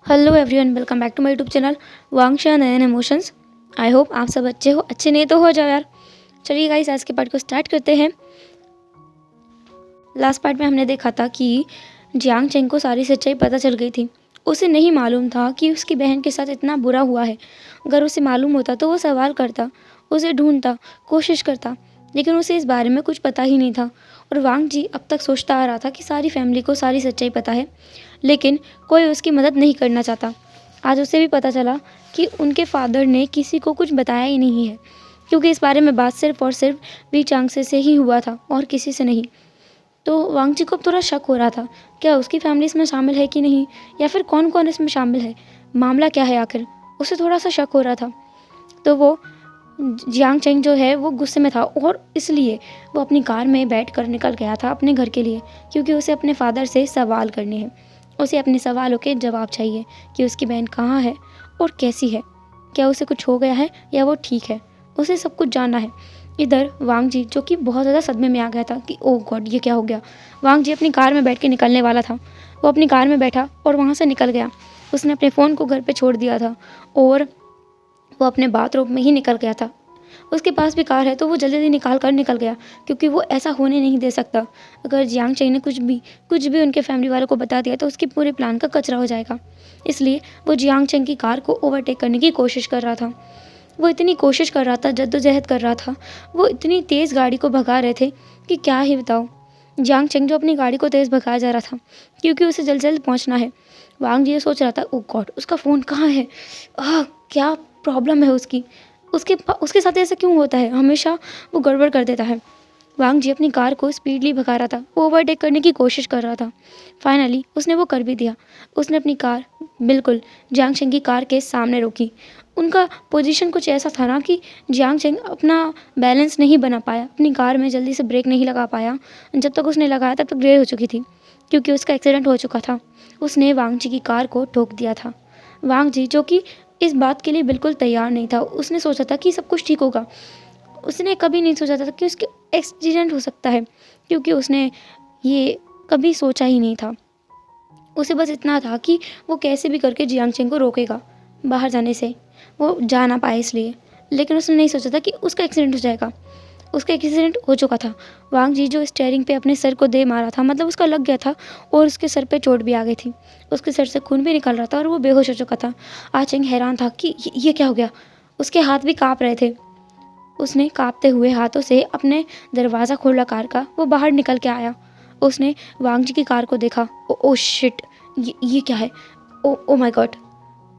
Hello everyone, welcome back to my YouTube channel वांगशा नयन emotions. I hope आप सब अच्छे हो। अच्छे नहीं तो हो जाओ यार। चलिए गाइस, आज के पार्ट को स्टार्ट करते हैं। लास्ट पार्ट में हमने देखा था कि जियांग चेंग को सारी सच्चाई पता चल गई थी। उसे नहीं मालूम था कि उसकी बहन के साथ इतना बुरा हुआ है। अगर उसे मालूम होता तो वो सवाल करता, उसे ढूंढता, कोशिश करता, लेकिन उसे इस बारे में कुछ पता ही नहीं था। और वांग जी अब तक सोचता आ रहा था कि सारी फैमिली को सारी सच्चाई पता है, लेकिन कोई उसकी मदद नहीं करना चाहता। आज उसे भी पता चला कि उनके फादर ने किसी को कुछ बताया ही नहीं है, क्योंकि इस बारे में बात सिर्फ और सिर्फ वी चांगसे से ही हुआ था और किसी से नहीं। तो वांग जी को अब थोड़ा शक हो रहा था, क्या उसकी फैमिली इसमें शामिल है कि नहीं, या फिर कौन कौन इसमें शामिल है, मामला क्या है आखिर। उसे थोड़ा सा शक हो रहा था। तो वो जियांग चेंग जो है वो गुस्से में था, और इसलिए वो अपनी कार में बैठ कर निकल गया था अपने घर के लिए, क्योंकि उसे अपने फादर से सवाल करने हैं। उसे अपने सवालों के जवाब चाहिए कि उसकी बहन कहाँ है और कैसी है, क्या उसे कुछ हो गया है या वो ठीक है। उसे सब कुछ जानना है। इधर वांग जी, जो कि बहुत ज़्यादा सदमे में आ गया था कि ओह गॉड, ये क्या हो गया। वांग जी अपनी कार में बैठ के निकलने वाला था। वो अपनी कार में बैठा और वहाँ से निकल गया। उसने अपने फ़ोन को घर पे छोड़ दिया था और वो अपने बाथरूम में ही निकल गया था। उसके पास भी कार है तो वो जल्दी जल्दी निकाल कर निकल गया, क्योंकि वो ऐसा होने नहीं दे सकता। अगर जियांग चेंग ने कुछ भी उनके फैमिली वालों को बता दिया तो उसके पूरे प्लान का कचरा हो जाएगा। इसलिए वो जियांग चेंग की कार को ओवरटेक करने की कोशिश कर रहा था। वो इतनी कोशिश कर रहा था, जद्दोजहद कर रहा था, वो इतनी तेज़ गाड़ी को भगा रहे थे कि क्या ही बताऊँ। जियांग चेंग जो अपनी गाड़ी को तेज़ भगाया जा रहा था, क्योंकि उसे जल्द जल्द पहुँचना है। वांग जी ये सोच रहा था, ओह गॉड, उसका फ़ोन कहाँ है। क्या प्रॉब्लम है उसकी, उसके साथ ऐसा क्यों होता है, हमेशा वो गड़बड़ कर देता है। वांग जी अपनी कार को स्पीडली भगा रहा था, वो ओवरटेक करने की कोशिश कर रहा था। फाइनली उसने वो कर भी दिया। उसने अपनी कार बिल्कुल जियांग चेंग की कार के सामने रोकी। उनका पोजीशन कुछ ऐसा था ना कि जियांग चेंग अपना बैलेंस नहीं बना पाया, अपनी कार में जल्दी से ब्रेक नहीं लगा पाया। जब तक उसने लगाया तब तक देर हो चुकी थी, क्योंकि उसका एक्सीडेंट हो चुका था। उसने वांग जी की कार को ठोक दिया था। वांग जी, जो कि इस बात के लिए बिल्कुल तैयार नहीं था, उसने सोचा था कि सब कुछ ठीक होगा। उसने कभी नहीं सोचा था कि उसके एक्सीडेंट हो सकता है, क्योंकि उसने ये कभी सोचा ही नहीं था। उसे बस इतना था कि वो कैसे भी करके जियांग चेंग को रोकेगा बाहर जाने से, वो जा ना पाए इसलिए। लेकिन उसने नहीं सोचा था कि उसका एक्सीडेंट हो जाएगा। उसका एक्सीडेंट हो चुका था। वांग जी जो स्टीयरिंग पे अपने सर को दे मारा था, मतलब उसका लग गया था और उसके सर पे चोट भी आ गई थी। उसके सर से खून भी निकल रहा था और वो बेहोश हो चुका था। आचेंग हैरान था कि ये क्या हो गया। उसके हाथ भी काँप रहे थे। उसने काँपते हुए हाथों से अपने दरवाज़ा खोला कार का, वो बाहर निकल के आया। उसने वांग जी की कार को देखा। ओ शिट, ये क्या है। Oh my God.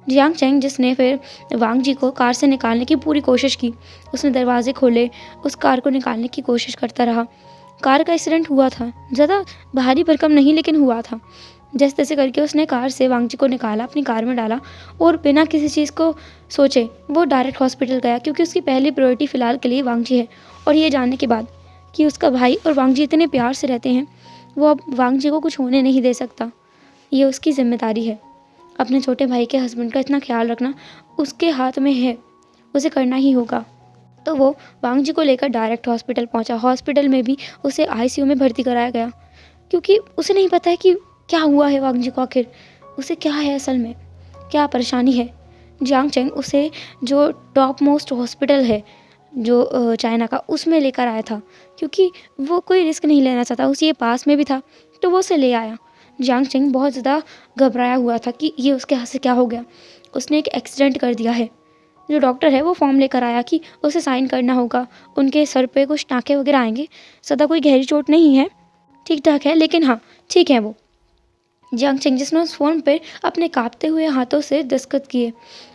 Jiang Cheng, जिसने फिर वांग जी को कार से निकालने की पूरी कोशिश की, उसने दरवाजे खोले, उस कार को निकालने की कोशिश करता रहा। कार का एक्सीडेंट हुआ था, ज़्यादा भारी भरकम नहीं, लेकिन हुआ था। जैसे तैसे करके उसने कार से वांग जी को निकाला, अपनी कार में डाला और बिना किसी चीज़ को सोचे वो डायरेक्ट हॉस्पिटल गया, क्योंकि उसकी पहली प्रायोरिटी फ़िलहाल के लिए वांग जी है। और ये जानने के बाद कि उसका भाई और वांग जी इतने प्यार से रहते हैं, वो अब वांग जी को कुछ होने नहीं दे सकता। ये उसकी जिम्मेदारी है। अपने छोटे भाई के हस्बैंड का इतना ख्याल रखना उसके हाथ में है, उसे करना ही होगा। तो वो वांग जी को लेकर डायरेक्ट हॉस्पिटल पहुंचा। हॉस्पिटल में भी उसे आईसीयू में भर्ती कराया गया, क्योंकि उसे नहीं पता है कि क्या हुआ है वांग जी को, आखिर उसे क्या है, असल में क्या परेशानी है। जियांग चेंग उसे जो टॉप मोस्ट हॉस्पिटल है जो चाइना का, उसमें लेकर आया था, क्योंकि वो कोई रिस्क नहीं लेना चाहता। उसे ये पास में भी था तो वो उसे ले आया। जियांग चेंग बहुत ज़्यादा घबराया हुआ था कि ये उसके हाथ से क्या हो गया। उसने एक एक्सीडेंट कर दिया है। जो डॉक्टर है वो फॉर्म लेकर आया कि उसे साइन करना होगा। उनके सर पे कुछ टाँके वगैरह आएंगे। ज़्यादा कोई गहरी चोट नहीं है, ठीक ठाक है, लेकिन हाँ ठीक है वो। जियांग चेंग, जिसने उस फ़ोन पर अपने काँपते हुए हाथों से दस्तखत किए।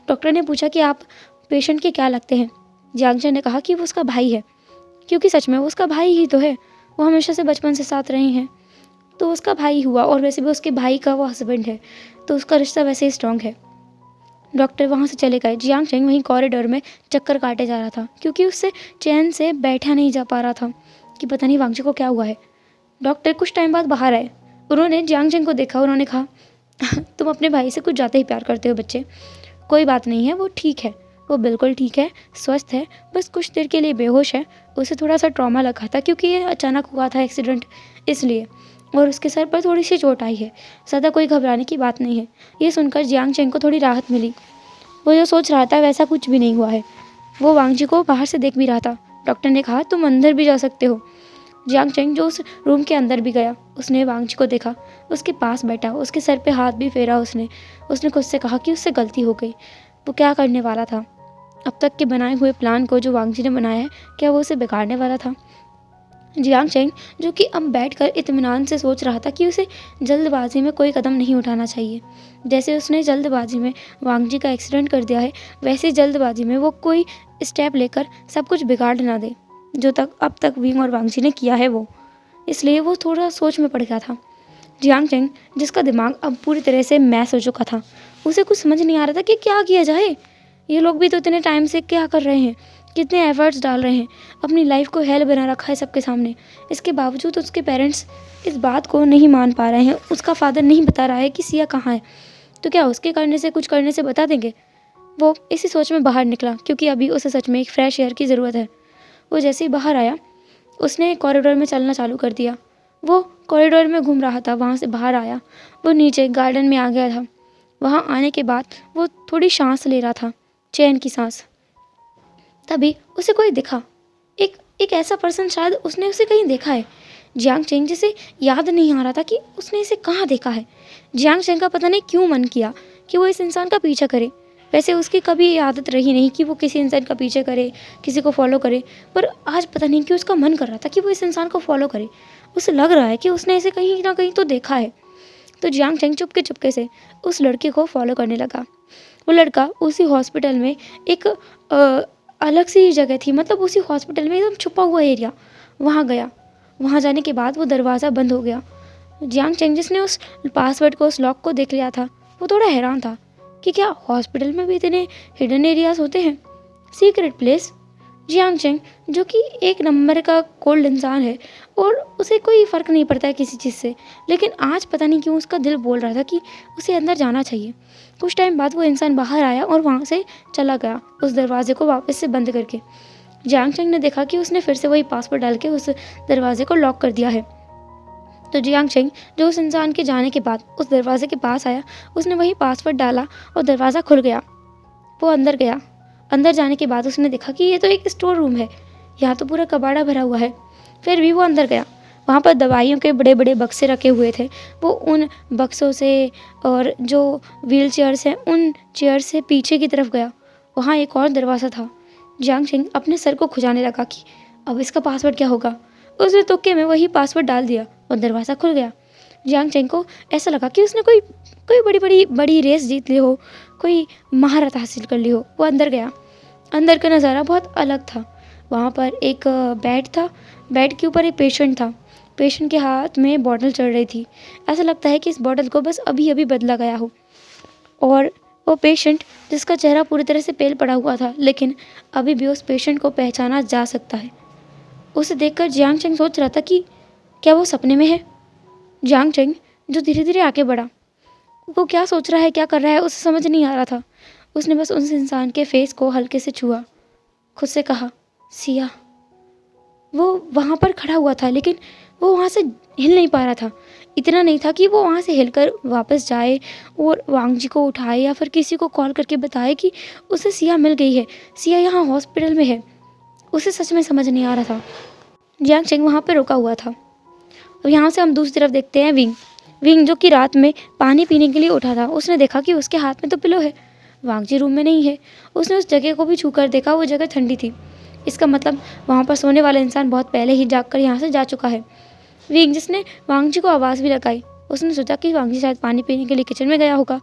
डॉक्टर ने पूछा कि आप पेशेंट के क्या लगते हैं। जियांग चेंग ने कहा कि वो उसका भाई है, क्योंकि सच में वो उसका भाई ही तो है। वो हमेशा से बचपन से साथ रहे हैं, तो उसका भाई हुआ, और वैसे भी उसके भाई का वो हस्बैंड है, तो उसका रिश्ता वैसे ही स्ट्रांग है। डॉक्टर वहाँ से चले गए। जियांग चेंग वहीं कॉरिडोर में चक्कर काटे जा रहा था, क्योंकि उससे चैन से बैठा नहीं जा पा रहा था कि पता नहीं वांग जी को क्या हुआ है। डॉक्टर कुछ टाइम बाद बाहर आए। उन्होंने जियांग चेंग को देखा। उन्होंने कहा, तुम अपने भाई से कुछ ज़्यादा ही प्यार करते हो बच्चे। कोई बात नहीं है, वो ठीक है, वो बिल्कुल ठीक है, स्वस्थ है, बस कुछ देर के लिए बेहोश है। उसे थोड़ा सा ट्रॉमा लगा था, क्योंकि ये अचानक हुआ था एक्सीडेंट, इसलिए। और उसके सर पर थोड़ी सी चोट आई है। ज़्यादा कोई घबराने की बात नहीं है। ये सुनकर जियांग चेंग को थोड़ी राहत मिली। वो जो सोच रहा था वैसा कुछ भी नहीं हुआ है। वो वांग जी को बाहर से देख भी रहा था। डॉक्टर ने कहा तुम अंदर भी जा सकते हो। जियांग चेंग जो उस रूम के अंदर भी गया, उसने वांग जी को देखा, उसके पास बैठा, उसके सर पे हाथ भी फेरा उसने खुद से कहा कि उससे गलती हो गई। वो क्या करने वाला था? अब तक के बनाए हुए प्लान को जो वांग जी ने बनाया है, क्या वो उसे बिगाड़ने वाला था? जियांग चेंग जो कि अब बैठकर इत्मीनान से सोच रहा था कि उसे जल्दबाजी में कोई कदम नहीं उठाना चाहिए। जैसे उसने जल्दबाजी में वांग जी का एक्सीडेंट कर दिया है, वैसे ही जल्दबाजी में वो कोई स्टेप लेकर सब कुछ बिगाड़ ना दे जो अब तक विंग और वांग जी ने किया है वो। इसलिए वो थोड़ा सोच में पड़ गया था। जियांग चेंग जिसका दिमाग अब पूरी तरह से मैस हो चुका था, उसे कुछ समझ नहीं आ रहा था कि क्या किया जाए। ये लोग भी तो इतने टाइम से क्या कर रहे हैं, कितने एफर्ट्स डाल रहे हैं, अपनी लाइफ को हेल बना रखा है सबके सामने। इसके बावजूद उसके पेरेंट्स इस बात को नहीं मान पा रहे हैं। उसका फादर नहीं बता रहा है कि सिया कहाँ है, तो क्या उसके कुछ करने से बता देंगे? वो इसी सोच में बाहर निकला, क्योंकि अभी उसे सच में एक फ्रेश एयर की ज़रूरत है। वो जैसे ही बाहर आया, उसने कॉरिडोर में चलना चालू कर दिया। वो कॉरिडोर में घूम रहा था, वहाँ से बाहर आया, वो नीचे गार्डन में आ गया था। वहाँ आने के बाद वो थोड़ी सांस ले रहा था, चैन की सांस। तभी उसे कोई दिखा, एक ऐसा पर्सन, शायद उसने उसे कहीं देखा है। जियांग चेंग जिसे याद नहीं आ रहा था कि उसने इसे कहाँ देखा है। जियांग चेंग का पता नहीं क्यों मन किया कि वो इस इंसान का पीछा करे। वैसे उसकी कभी आदत रही नहीं कि वो किसी इंसान का पीछे करे, किसी को फॉलो करे, पर आज पता नहीं क्यों उसका मन कर रहा था कि वो इस इंसान को फॉलो करे। उसे लग रहा है कि उसने इसे कहीं ना कहीं तो देखा है। तो जियांग चेंग चुपके चुपके से उस लड़के को फॉलो करने लगा। वो लड़का उसी हॉस्पिटल में एक अलग सी जगह थी, मतलब उसी हॉस्पिटल में एकदम छुपा हुआ एरिया, वहाँ गया। वहाँ जाने के बाद वो दरवाज़ा बंद हो गया। जियांग चेंग जिसने उस पासवर्ड को, उस लॉक को देख लिया था, वो थोड़ा हैरान था कि क्या हॉस्पिटल में भी इतने हिडन एरियाज होते हैं, सीक्रेट प्लेस। जियांग चेंग जो कि एक नंबर का कोल्ड इंसान है और उसे कोई फ़र्क नहीं पड़ता है किसी चीज़ से, लेकिन आज पता नहीं क्यों उसका दिल बोल रहा था कि उसे अंदर जाना चाहिए। कुछ टाइम बाद वो इंसान बाहर आया और वहाँ से चला गया, उस दरवाजे को वापस से बंद करके। जियांग चेंग ने देखा कि उसने फिर से वही पासवर्ड डाल के उस दरवाजे को लॉक कर दिया है। तो जियांग चेंग जो उस इंसान के जाने के बाद उस दरवाजे के पास आया, उसने वही पासवर्ड डाला और दरवाज़ा खुल गया। वो अंदर गया। अंदर जाने के बाद उसने देखा कि ये तो एक स्टोर रूम है, यहाँ तो पूरा कबाड़ा भरा हुआ है। फिर भी वो अंदर गया। वहाँ पर दवाइयों के बड़े बड़े बक्से रखे हुए थे। वो उन बक्सों से और जो व्हील चेयर्स हैं उन चेयर से पीछे की तरफ गया। वहाँ एक और दरवाज़ा था। जियांग चेंग अपने सर को खुजाने लगा कि अब इसका पासवर्ड क्या होगा। उसने तुक्के में वही पासवर्ड डाल दिया और दरवाज़ा खुल गया। जियांग चेंग को ऐसा लगा कि उसने कोई कोई बड़ी रेस जीत ली हो, कोई महारत हासिल कर ली हो। वो अंदर गया। अंदर का नज़ारा बहुत अलग था। वहाँ पर एक बेड था। बेड के ऊपर एक पेशेंट था। पेशेंट के हाथ में बॉटल चढ़ रही थी। ऐसा लगता है कि इस बॉटल को बस अभी अभी बदला गया हो। और वो पेशेंट जिसका चेहरा पूरी तरह से पेल पड़ा हुआ था, लेकिन अभी भी उस पेशेंट को पहचाना जा सकता है। उसे देखकर जियांग चेंग सोच रहा था कि क्या वो सपने में है। जियांग चेंग जो धीरे धीरे आगे बढ़ा, वो क्या सोच रहा है, क्या कर रहा है, उसे समझ नहीं आ रहा था। उसने बस उस इंसान के फेस को हल्के से छुआ, खुद से कहा सिया। वो वहाँ पर खड़ा हुआ था, लेकिन वो वहाँ से हिल नहीं पा रहा था। इतना नहीं था कि वो वहाँ से हिलकर वापस जाए और वांग जी को उठाए या फिर किसी को कॉल करके बताए कि उसे सिया मिल गई है, सिया यहाँ हॉस्पिटल में है। उसे सच में समझ नहीं आ रहा था। जियांग चेंग वहाँ पर रुका हुआ था। अब यहाँ से हम दूसरी तरफ देखते हैं विंग जो कि रात में पानी पीने के लिए उठा था। उसने देखा कि उसके हाथ में तो पिलो है, वांग जी रूम में नहीं है। उसने उस जगह को भी छूकर देखा, वो जगह ठंडी थी। इसका मतलब वहाँ पर सोने वाला इंसान बहुत पहले ही जागकर यहाँ से जा चुका है। विंग जिसने वांग जी को आवाज़ भी लगाई, उसने सोचा कि वांग जी शायद पानी पीने के लिए किचन में गया होगा,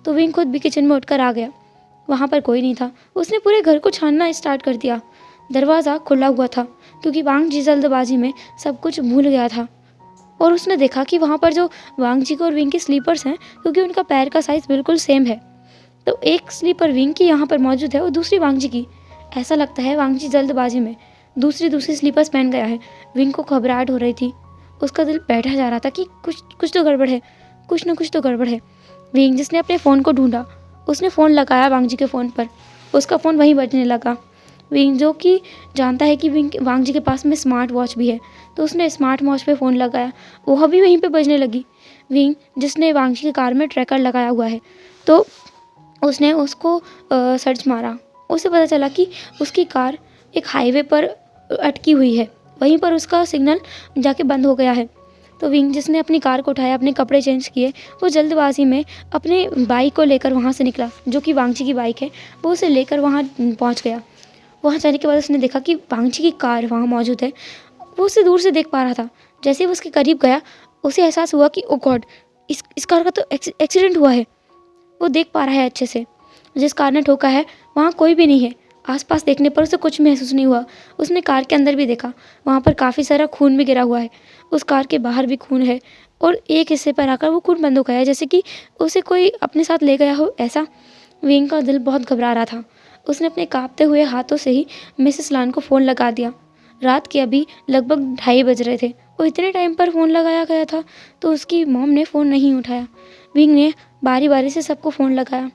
तो विंग खुद भी किचन में उठकर आ गया। वहाँ पर कोई नहीं था। उसने पूरे घर को छानना स्टार्ट कर दिया। दरवाज़ा खुला हुआ था क्योंकि वांग जी जल्दबाजी में सब कुछ भूल गया था। और उसने देखा कि वहाँ पर जो वांग जी को और विंग के स्लीपर्स हैं, क्योंकि उनका पैर का साइज़ बिल्कुल सेम है, तो एक स्लीपर विंग की यहाँ पर मौजूद है और दूसरी वांग जी की। ऐसा लगता है वांग जी जल्दबाजी में दूसरी स्लीपर्स पहन गया है। विंग को घबराहट हो रही थी। उसका दिल बैठा जा रहा था कि कुछ तो गड़बड़ है, कुछ ना कुछ तो गड़बड़ है। विंग जिसने अपने फ़ोन को ढूंढा, उसने फ़ोन लगाया वांग जी के फ़ोन पर। उसका फ़ोन वहीं बजने लगा। विंग जो कि जानता है कि वांग जी के पास में स्मार्ट वॉच भी है, तो उसने स्मार्ट वॉच पे फ़ोन लगाया, वह भी वहीं पे बजने लगी। विंग जिसने वांग जी की कार में ट्रैकर लगाया हुआ है, तो उसने उसको सर्च मारा। उसे पता चला कि उसकी कार एक हाईवे पर अटकी हुई है, वहीं पर उसका सिग्नल जाके बंद हो गया है। तो विंग जिसने अपनी कार को उठाया, अपने कपड़े चेंज किए, वो जल्दबाजी में अपने बाइक को लेकर वहाँ से निकला, जो कि वांग जी की बाइक है, वो उसे लेकर वहाँ पहुँच गया। वहाँ जाने के बाद उसने देखा कि वांग जी की कार वहाँ मौजूद है। वो उसे दूर से देख पा रहा था। जैसे ही वो उसके करीब गया, उसे एहसास हुआ कि ओ गॉड, इस कार का तो एक्सीडेंट हुआ है। वो देख पा रहा है अच्छे से, जिस कार ने ठोका है वहाँ कोई भी नहीं है। आसपास देखने पर उसे कुछ महसूस नहीं हुआ। उसने कार के अंदर भी देखा, वहाँ पर काफ़ी सारा खून भी गिरा हुआ है। उस कार के बाहर भी खून है और एक हिस्से पर आकर वो खून बंद हो गया है, जैसे कि उसे कोई अपने साथ ले गया हो ऐसा। विंग का दिल बहुत घबरा रहा था। उसने अपने कांपते हुए हाथों से ही मिसेस लान को फ़ोन लगा दिया। रात के अभी लगभग 2:30 बज रहे थे। वो इतने टाइम पर फ़ोन लगाया गया था, तो उसकी मॉम ने फ़ोन नहीं उठाया। विंग ने बारी बारी से सबको फ़ोन लगाया।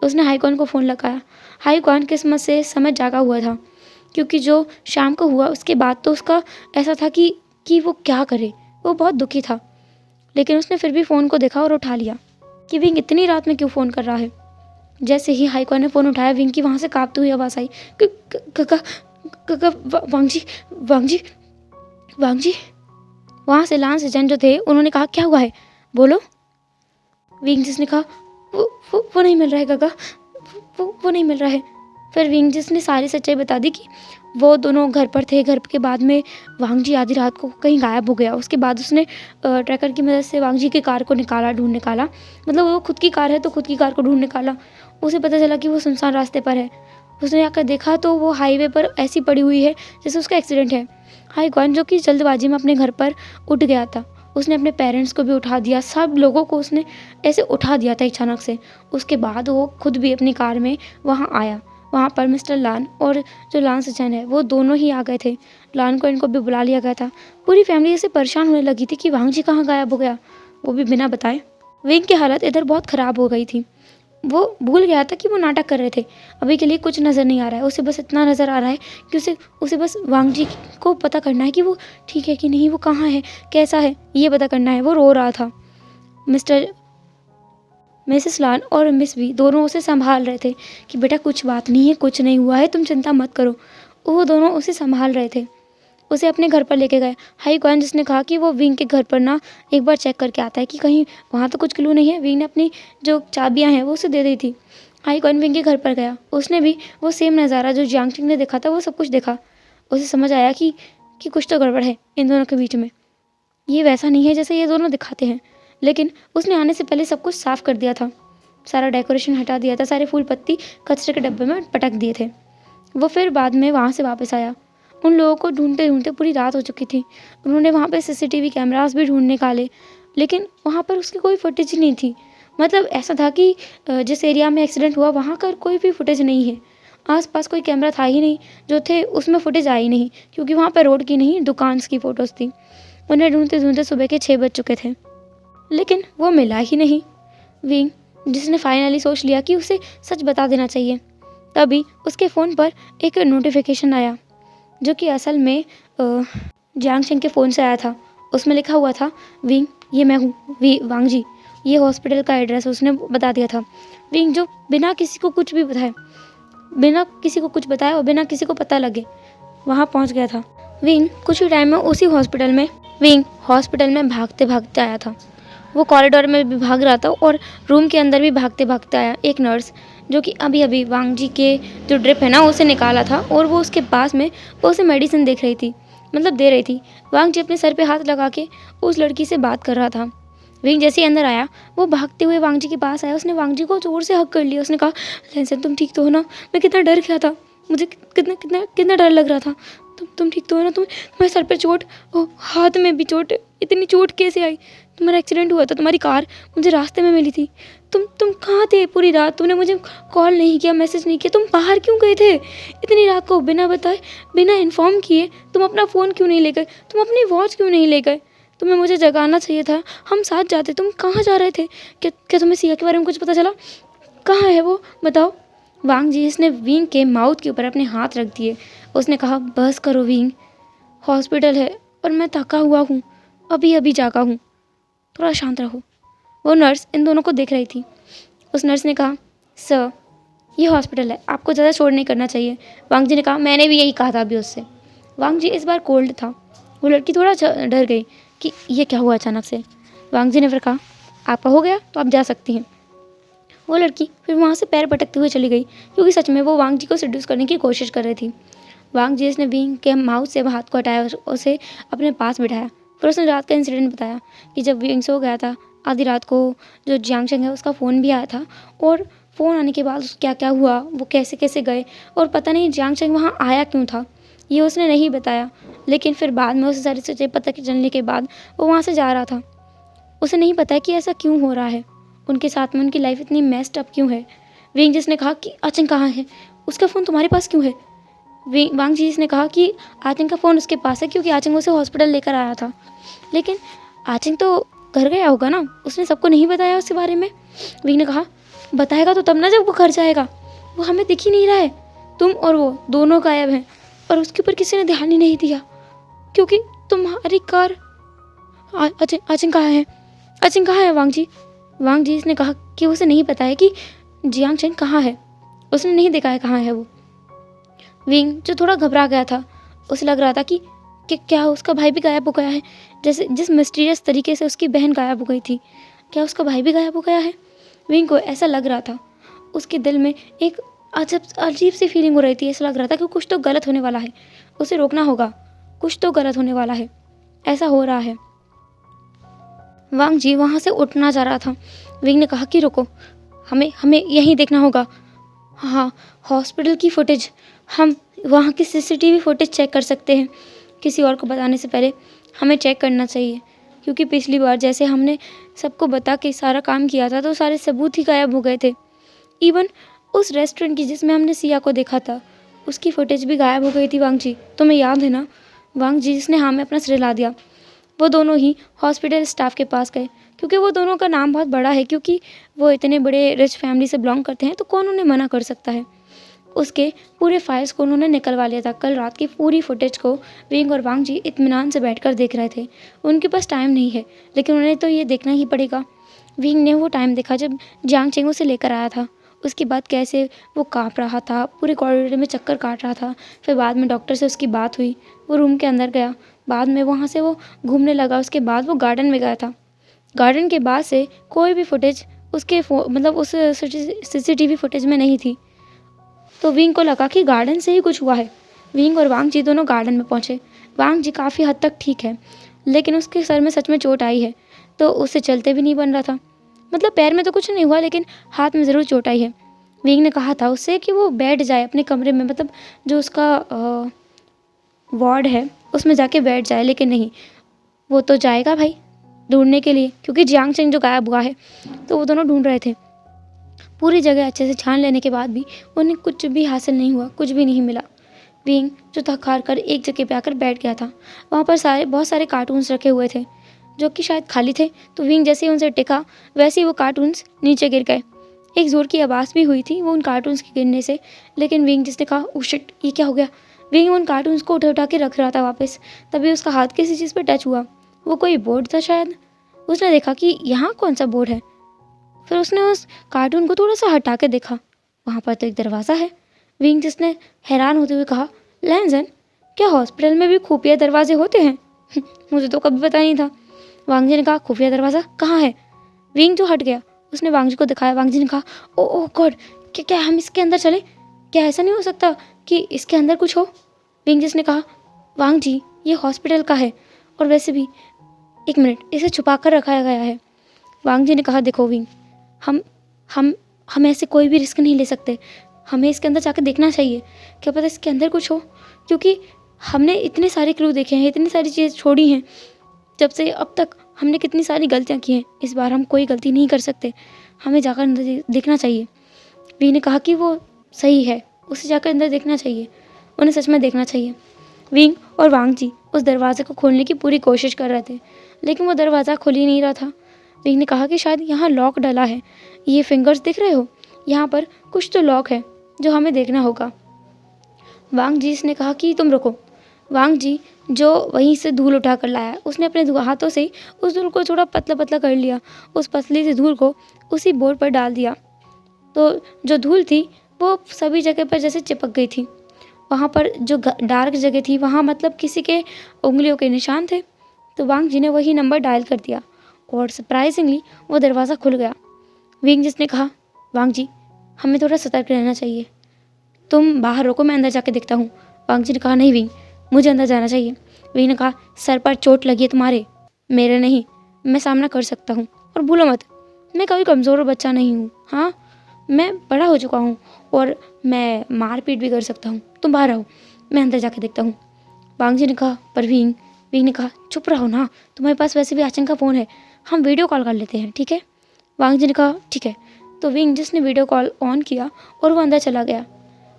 उसने हाईकॉन को फ़ोन लगाया। हाईकॉन किस्मत से समय जागा हुआ था, क्योंकि जो शाम को हुआ उसके बाद तो उसका ऐसा था कि वो क्या करे। वो बहुत दुखी था, लेकिन उसने फिर भी फ़ोन को देखा और उठा लिया कि विंग इतनी रात में क्यों फ़ोन कर रहा है। जैसे ही हाईकॉन ने फ़ोन उठाया, विंग की वहाँ से काँपती हुई आवाज़ आई, वांग जी, वांग जी, वांग जी। वहाँ से लांस एजेंट जो थे, उन्होंने कहा क्या हुआ है, बोलो। विंग जिसने कहा वो नहीं मिल रहा है काका, वो नहीं मिल रहा है। फिर विंग जिस ने सारी सच्चाई बता दी कि वो दोनों घर पर थे। घर के बाद में वांग जी आधी रात को कहीं गायब हो गया। उसके बाद उसने ट्रैकर की मदद से वांग जी की कार को ढूंढ निकाला। मतलब वो खुद की कार है तो खुद की कार को ढूंढ निकाला। उसे पता चला कि वो सुनसान रास्ते पर है। उसने आकर देखा तो वो हाईवे पर ऐसी पड़ी हुई है जैसे उसका एक्सीडेंट है। हाईकॉन जो कि जल्दबाजी में अपने घर पर उठ गया था, उसने अपने पेरेंट्स को भी उठा दिया, सब लोगों को उसने ऐसे उठा दिया था अचानक से। उसके बाद वो खुद भी अपनी कार में वहाँ आया। वहाँ पर मिस्टर लान और जो लान सचन है वो दोनों ही आ गए थे। लान को इनको भी बुला लिया गया था। पूरी फैमिली ऐसे परेशान होने लगी थी कि वांग जी कहाँ गायब हो गया, वो भी बिना बताए। विंग की हालत इधर बहुत ख़राब हो गई थी। वो भूल गया था कि वो नाटक कर रहे थे। अभी के लिए कुछ नज़र नहीं आ रहा है। उसे बस इतना नज़र आ रहा है कि उसे बस वांग जी को पता करना है कि वो ठीक है कि नहीं, वो कहाँ है, कैसा है, ये पता करना है। वो रो रहा था। मिसेस लान और मिस वी दोनों उसे संभाल रहे थे कि बेटा कुछ बात नहीं है, कुछ नहीं हुआ है, तुम चिंता मत करो। वो दोनों उसे संभाल रहे थे। उसे अपने घर पर लेके गए। हाईकॉन जिसने कहा कि वो विंग के घर पर ना एक बार चेक करके आता है कि कहीं वहाँ तो कुछ क्लू नहीं है। विंग ने अपनी जो चाबियाँ हैं वो उसे दे दी थी। हाईकॉन विंग के घर पर गया। उसने भी वो सेम नज़ारा जो जियांग चिंग ने देखा था वो सब कुछ देखा। उसे समझ आया कि कुछ तो गड़बड़ है इन दोनों के बीच में। ये वैसा नहीं है जैसे ये दोनों दिखाते हैं। लेकिन उसने आने से पहले सब कुछ साफ़ कर दिया था। सारा डेकोरेशन हटा दिया था, सारे फूल पत्ती कचरे के डब्बे में पटक दिए थे। वो फिर बाद में वहाँ से वापस आया। उन लोगों को ढूंढते ढूंढते पूरी रात हो चुकी थी। उन्होंने वहाँ पे सीसीटीवी कैमरास भी ढूंढ निकाले, लेकिन वहाँ पर उसकी कोई फुटेज नहीं थी। मतलब ऐसा था कि जिस एरिया में एक्सीडेंट हुआ वहाँ का कोई भी फुटेज नहीं है। आसपास कोई कैमरा था ही नहीं, जो थे उसमें फुटेज आई नहीं, क्योंकि वहाँ पर रोड की नहीं दुकान की फ़ोटोज़ थी। उन्हें ढूंढते ढूंढते सुबह के 6 बज चुके थे, लेकिन वो मिला ही नहीं। विंग जिसने फाइनली सोच लिया कि उसे सच बता देना चाहिए, तभी उसके फ़ोन पर एक नोटिफिकेशन आया, जो कि असल में जियांग चेंग के फ़ोन से आया था। उसमें लिखा हुआ था, विंग ये मैं हूँ, वांग जी, ये हॉस्पिटल का एड्रेस उसने बता दिया था। विंग जो बिना किसी को कुछ भी बताए, बिना किसी को कुछ बताए और बिना किसी को पता लगे वहाँ पहुँच गया था। विंग कुछ ही टाइम में उसी हॉस्पिटल में भागते भागते आया था। वो कॉरिडोर में भी भाग रहा था और रूम के अंदर भी भागते भागते आया। एक नर्स जो कि अभी अभी वांग जी के जो ड्रिप है ना उसे निकाला था, और वो उसके पास में वो उसे मेडिसिन देख रही थी, मतलब दे रही थी। वांग जी अपने सर पे हाथ लगा के उस लड़की से बात कर रहा था। विंग जैसे ही अंदर आया, वो भागते हुए वांग जी के पास आया। उसने वांग जी को जोर से हक कर लिया। उसने कहा, लैनसन तुम ठीक तो हो ना? मैं कितना डर गया था, मुझे कितना कितना कितना डर लग रहा था। तुम ठीक तो हो ना? तुम्हारे सर पे चोट, हाथ में भी चोट, इतनी चोट कैसे आई? तुम्हारा एक्सीडेंट हुआ था, तुम्हारी कार मुझे रास्ते में मिली थी। तुम कहाँ थे पूरी रात? तुमने मुझे कॉल नहीं किया, मैसेज नहीं किया, तुम बाहर क्यों गए थे इतनी रात को, बिना बताए, बिना इन्फॉर्म किए? तुम अपना फ़ोन क्यों नहीं ले गए? तुम अपनी वॉच क्यों नहीं ले गए? तुम्हें मुझे जगाना चाहिए था, हम साथ जाते। तुम कहाँ जा रहे थे? क्या तुम्हें सिया के बारे में कुछ पता चला? कहाँ है वो, बताओ। वांग जी इसने विंग के माउथ के ऊपर अपने हाथ रख दिए। उसने कहा, बस करो विंग, हॉस्पिटल है और मैं थका हुआ हूँ, अभी अभी जागा हूँ, थोड़ा शांत रहो। वो नर्स इन दोनों को देख रही थी। उस नर्स ने कहा, सर ये हॉस्पिटल है, आपको ज़्यादा शोर नहीं करना चाहिए। वांग जी ने कहा, मैंने भी यही कहा था अभी उससे। वांग जी इस बार कोल्ड था। वो लड़की थोड़ा डर गई कि ये क्या हुआ अचानक से। वांग जी ने फिर कहा, आपका हो गया तो आप जा सकती हैं। वो लड़की फिर वहाँ से पैर पटकते हुए चली गई, क्योंकि सच में वो वांग जी को सेड्यूस करने की कोशिश कर रही थी। वांग जी ने विंग के माउथ से हाथ को हटाया और उसे अपने पास बिठाया। फिर उसने रात का इंसिडेंट बताया कि जब विंग सो गया था आधी रात को, जो जियांग चेंग है उसका फ़ोन भी आया था, और फ़ोन आने के बाद क्या क्या हुआ, वो कैसे कैसे गए, और पता नहीं जियांग चेंग वहाँ आया क्यों था, ये उसने नहीं बताया। लेकिन फिर बाद में उसे सारी चीज़ें पता चलने के बाद वो वहाँ से जा रहा था। उसे नहीं पता कि ऐसा क्यों हो रहा है, उनके साथ में उनकी लाइफ इतनी मेस्ड अप क्यों है। विंग जिसने कहा कि आचिंग कहाँ है, उसका फ़ोन तुम्हारे पास क्यों है। वांग जी ने कहा कि आचिंग का फ़ोन उसके पास है क्योंकि आचिंग उसे हॉस्पिटल लेकर आया था। लेकिन आचिंग तो घर गया होगा ना, उसने सबको नहीं बताया उसके बारे में। विंग ने कहा, बताएगा तो तब ना जब वो घर जाएगा, वो हमें दिख ही नहीं रहा है, तुम और वो दोनों गायब हैं, और उसके ऊपर किसी ने ध्यान ही नहीं दिया क्योंकि तुम्हारी कार। आचिंग कहाँ है, आचिंग कहाँ है वांग जी। वांग जी ने कहा कि उसे नहीं पता है कि जियांग चेंग कहाँ है, उसने नहीं देखा है कहाँ है वो। विंग जो थोड़ा घबरा गया था, उसे लग रहा था कि क्या उसका भाई भी गायब हो गया है, जैसे जिस मिस्टीरियस तरीके से उसकी बहन गायब हो गई थी, क्या उसका भाई भी गायब हो गया है। विंग को ऐसा लग रहा था, उसके दिल में एक अजीब सी फीलिंग हो रही थी। ऐसा लग रहा था कि कुछ तो गलत होने वाला है, उसे रोकना होगा, कुछ तो गलत होने वाला है, ऐसा हो रहा है। वांग जी वहाँ से उठना जा रहा था। विंग ने कहा कि रुको, हमें हमें यहीं देखना होगा। हाँ, हॉस्पिटल की फुटेज, हम वहाँ की सीसीटीवी फुटेज चेक कर सकते हैं। किसी और को बताने से पहले हमें चेक करना चाहिए, क्योंकि पिछली बार जैसे हमने सबको बता के सारा काम किया था तो सारे सबूत ही गायब हो गए थे। इवन उस रेस्टोरेंट की जिसमें हमने सिया को देखा था, उसकी फुटेज भी गायब हो गई थी। वांग जी, तुम्हें याद है ना। वांग जी जिसने हाँ में अपना सिर हिला दिया। वो दोनों ही हॉस्पिटल स्टाफ के पास गए, क्योंकि वो दोनों का नाम बहुत बड़ा है, क्योंकि वो इतने बड़े रिच फैमिली से बिलोंग करते हैं, तो कौन उन्हें मना कर सकता है। उसके पूरे फाइल्स को उन्होंने निकलवा लिया था। कल रात की पूरी फुटेज को विंग और वांग जी इत्मीनान से बैठकर देख रहे थे। उनके पास टाइम नहीं है, लेकिन उन्हें तो ये देखना ही पड़ेगा। विंग ने वो टाइम देखा जब जियांग चेंग उसे लेकर आया था, उसके बाद कैसे वो काँप रहा था, पूरे कॉरिडोर में चक्कर काट रहा था। फिर बाद में डॉक्टर से उसकी बात हुई, वो रूम के अंदर गया, बाद में वहाँ से वो घूमने लगा। उसके बाद वो गार्डन में गया था। गार्डन के बाद से कोई भी फुटेज उसके मतलब उस सीसीटीवी फुटेज में नहीं थी। तो विंग को लगा कि गार्डन से ही कुछ हुआ है। विंग और वांग जी दोनों गार्डन में पहुँचे। वांग जी काफ़ी हद तक ठीक है, लेकिन उसके सर में सच में चोट आई है, तो उससे चलते भी नहीं बन रहा था। मतलब पैर में तो कुछ नहीं हुआ, लेकिन हाथ में ज़रूर चोट आई है। विंग ने कहा था उससे कि वो बैठ जाए अपने कमरे में, मतलब जो उसका वार्ड है उसमें जाके बैठ जाए, लेकिन नहीं, वो तो जाएगा भाई ढूंढने के लिए, क्योंकि जियांग चेंग जो गायब हुआ है, तो वो दोनों ढूंढ रहे थे। पूरी जगह अच्छे से छान लेने के बाद भी उन्हें कुछ भी हासिल नहीं हुआ, कुछ भी नहीं मिला। विंग जो थक हार कर एक जगह पे आकर बैठ गया था। वहाँ पर बहुत सारे कार्टून्स रखे हुए थे, जो कि शायद खाली थे। तो विंग जैसे ही उनसे टिका, वैसे ही वो कार्टून्स नीचे गिर गए। एक ज़ोर की आवाज़ भी हुई थी वो उन कार्टून्स के गिरने से, लेकिन विंग जिसने कहा, ओ शिट, ये क्या हो गया। विंग उन कार्टून्स को उठा के रख रहा था वापस, तभी उसका हाथ किसी चीज़ पर टच हुआ। वो कोई बोर्ड था शायद। उसने देखा कि यहाँ कौन सा बोर्ड है। फिर उसने उस कार्टून को थोड़ा सा हटा के देखा, वहाँ पर तो एक दरवाज़ा है। विंग जिसने हैरान होते हुए कहा, लैंजन, क्या हॉस्पिटल में भी खुफिया दरवाजे होते हैं? मुझे तो कभी पता नहीं था। वांग जी ने कहा, खुफिया दरवाज़ा कहाँ है? विंग जो हट गया, उसने वांग जी को दिखाया। वांग जी ने कहा, ओ गॉड, क्या हम इसके अंदर चले? क्या ऐसा नहीं हो सकता कि इसके अंदर कुछ हो? विंग जिसने कहा, वांग जी, ये हॉस्पिटल का है, और वैसे भी एक मिनट, इसे छुपा कर रखा गया है। वांग जी ने कहा, देखो विंग, हम ऐसे कोई भी रिस्क नहीं ले सकते। हमें इसके अंदर जाकर देखना चाहिए, क्या पता इसके अंदर कुछ हो, क्योंकि हमने इतने सारे क्लू देखे हैं, इतनी सारी चीज़ छोड़ी हैं जब से अब तक। हमने कितनी सारी गलतियाँ की हैं, इस बार हम कोई गलती नहीं कर सकते। हमें जाकर अंदर देखना चाहिए। वी ने कहा कि वो सही है, उसे जाकर अंदर देखना चाहिए, उन्हें सच में देखना चाहिए। विंग और वांग जी उस दरवाजे को खोलने की पूरी कोशिश कर रहे थे, लेकिन वो दरवाज़ा खुल ही नहीं रहा था। विंग ने कहा कि शायद यहाँ लॉक डला है, ये फिंगर्स दिख रहे हो, यहाँ पर कुछ तो लॉक है। जो हमें देखना होगा। वांग जी ने कहा कि तुम रुको। वांग जी जो वहीं से धूल उठा कर लाया, उसने अपने हाथों से ही उस धूल को थोड़ा पतला पतला कर लिया। उस पतली सी धूल को उसी बोर्ड पर डाल दिया। तो जो धूल थी वो सभी जगह पर जैसे चिपक गई थी। वहाँ पर जो डार्क जगह थी वहाँ मतलब किसी के उंगलियों के निशान थे। तो वांग जी ने वही नंबर डायल कर दिया और सरप्राइजिंगली वो दरवाज़ा खुल गया। विंग जिसने कहा, वांग जी हमें थोड़ा सतर्क रहना चाहिए, तुम बाहर रुको, मैं अंदर जाके देखता हूँ। वांग जी ने कहा, नहीं विंग, मुझे अंदर जाना चाहिए। विंग ने कहा, सर पर चोट लगी है तुम्हारे, मेरे नहीं, मैं सामना कर सकता हूँ। और भूलो मत, मैं कभी कमज़ोर बच्चा नहीं हूँ। हाँ, मैं बड़ा हो चुका हूँ और मैं मारपीट भी कर सकता हूँ। तुम बाहर आओ, मैं अंदर जाके देखता हूँ। वांग जी ने कहा, पर विंग ने कहा, चुप रहो ना, तुम्हारे पास वैसे भी आचन का फ़ोन है, हम वीडियो कॉल कर लेते हैं, ठीक है। वांग जी ने कहा, ठीक है। तो विंग जिसने वीडियो कॉल ऑन किया और वो अंदर चला गया।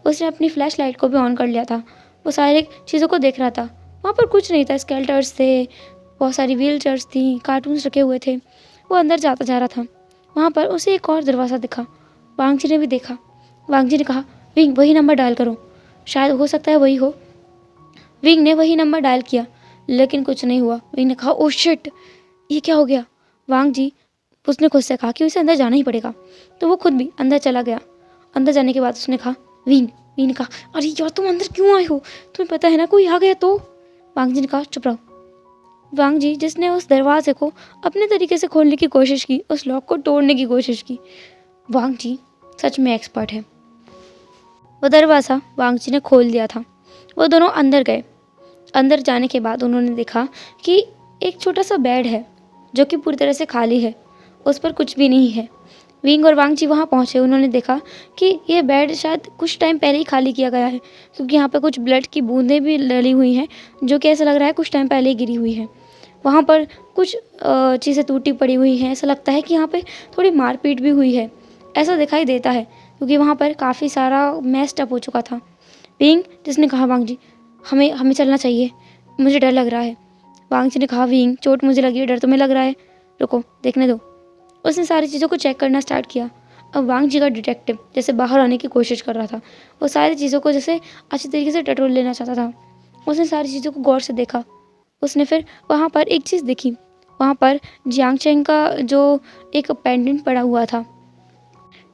उसने अपनी फ्लैश लाइट को भी ऑन कर लिया था। वो सारी चीज़ों को देख रहा था। वहाँ पर कुछ नहीं था, स्केल्टर्स थे, बहुत सारी व्हील चेयर्स थी, कार्टून्स रखे हुए थे। वो अंदर जाता जा रहा था। वहाँ पर उसे एक और दरवाज़ा दिखा। वांग जी ने भी देखा। वांग जी ने कहा, विंग वही नंबर डायल करो, शायद हो सकता है वही हो। विंग ने वही नंबर डायल किया लेकिन कुछ नहीं हुआ। विंग ने कहा, ओह शिट, ये क्या हो गया। वांग जी उसने खुद से कहा कि उसे अंदर जाना ही पड़ेगा। तो वो खुद भी अंदर चला गया। अंदर जाने के बाद उसने कहा, विंग ने कहा, अरे यार तुम अंदर क्यों आए हो, तुम्हें पता है ना कोई आ गया तो। वांग जी ने कहा, चुप रहो। वांग जी जिसने उस दरवाजे को अपने तरीके से खोलने की कोशिश की, उस लॉक को तोड़ने की कोशिश की। वांग जी सच में एक्सपर्ट है। वो दरवाज़ा वांग जी ने खोल दिया था। वो दोनों अंदर गए। अंदर जाने के बाद उन्होंने देखा कि एक छोटा सा बेड है जो कि पूरी तरह से खाली है, उस पर कुछ भी नहीं है। विंग और वांग जी वहाँ पहुँचे। उन्होंने देखा कि ये बेड शायद कुछ टाइम पहले ही खाली किया गया है, क्योंकि यहाँ पे कुछ ब्लड की बूंदें भी डली हुई हैं जो कि ऐसा लग रहा है कुछ टाइम पहले ही गिरी हुई हैं। वहाँ पर कुछ चीज़ें टूटी पड़ी हुई हैं। ऐसा लगता है कि यहाँ पे थोड़ी मारपीट भी हुई है, ऐसा दिखाई देता है, क्योंकि वहाँ पर काफ़ी सारा मेस्ड अप हो चुका था। विंग जिसने कहा, वांग जी हमें चलना चाहिए, मुझे डर लग रहा है। वांग जी ने कहा, विंग चोट मुझे लगी है, डर तुम्हें लग रहा है, रुको देखने दो। उसने सारी चीज़ों को चेक करना स्टार्ट किया। अब वांग जी का डिटेक्टिव जैसे बाहर आने की कोशिश कर रहा था। वो सारी चीज़ों को जैसे अच्छी तरीके से टटोल लेना चाहता था। उसने सारी चीज़ों को गौर से देखा। उसने फिर वहाँ पर एक चीज़ देखी। वहाँ पर जियांग चेंग का जो एक पेंडेंट पड़ा हुआ था।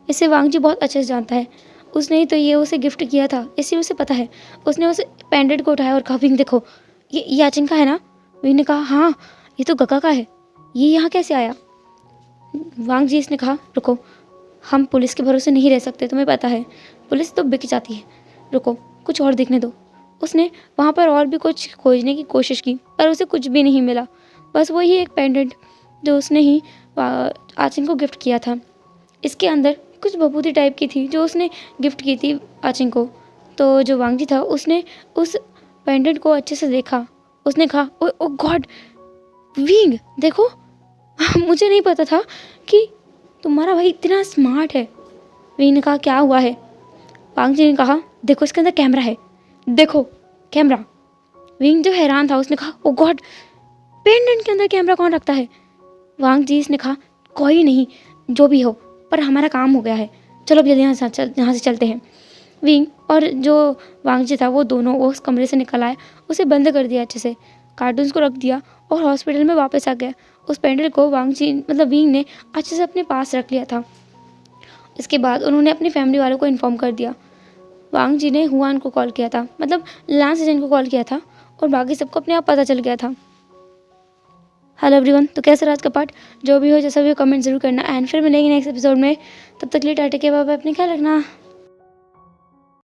इसे वांग जी बहुत अच्छे से जानता है। उसने ही तो ये उसे गिफ्ट किया था, इसी उसे पता है। उसने उस पेंडेंट को उठाया और कहा, विंग देखो, ये याचिन का है ना। विंग ने कहा, हाँ ये तो गगा का है, ये यहाँ कैसे आया। वांग जी इसने कहा, रुको, हम पुलिस के भरोसे नहीं रह सकते, तुम्हें पता है पुलिस तो बिक जाती है, रुको कुछ और देखने दो। उसने वहाँ पर और भी कुछ खोजने की कोशिश की पर उसे कुछ भी नहीं मिला, बस वही एक पेंडेंट जो उसने ही आचिन को गिफ्ट किया था। इसके अंदर कुछ भभूति टाइप की थी जो उसने गिफ्ट की थी आचिन को। तो जो वांग जी था उसने उस पेंडेंट को अच्छे से देखा। उसने कहा, ओ गॉड विंग देखो, मुझे नहीं पता था कि तुम्हारा भाई इतना स्मार्ट है। विंग ने कहा, क्या हुआ है। वांग जी ने कहा, देखो इसके अंदर कैमरा है, देखो कैमरा। विंग जो हैरान था उसने कहा, ओ गॉड, पेंडेंट के अंदर कैमरा कौन रखता है। वांग जी ने कहा, कोई नहीं, जो भी हो, पर हमारा काम हो गया है, चलो अब जल्दी यहाँ से चलते हैं। विंग और जो वांग जी था वो दोनों उस कमरे से निकल आए। उसे बंद कर दिया अच्छे से, कार्टून्स को रख दिया और हॉस्पिटल में वापस आ गया। उस पेंडल को वांग जी मतलब विंग ने अच्छे से अपने पास रख लिया था। इसके बाद उन्होंने अपनी फैमिली वालों को इन्फॉर्म कर दिया। वांग जी ने हुआन को कॉल किया था, मतलब लांस एजेंट को कॉल किया था, और बाकी सबको अपने आप पता चल गया था। हेलो एवरीवन, तो कैसा रहा आज का पार्ट। जो भी हो जैसा भी हो कमेंट जरूर करना, एंड फिर मिलेंगे नेक्स्ट एपिसोड में। तब तक के लिए टाटा के बाय बाय, अपने ख्याल रखना।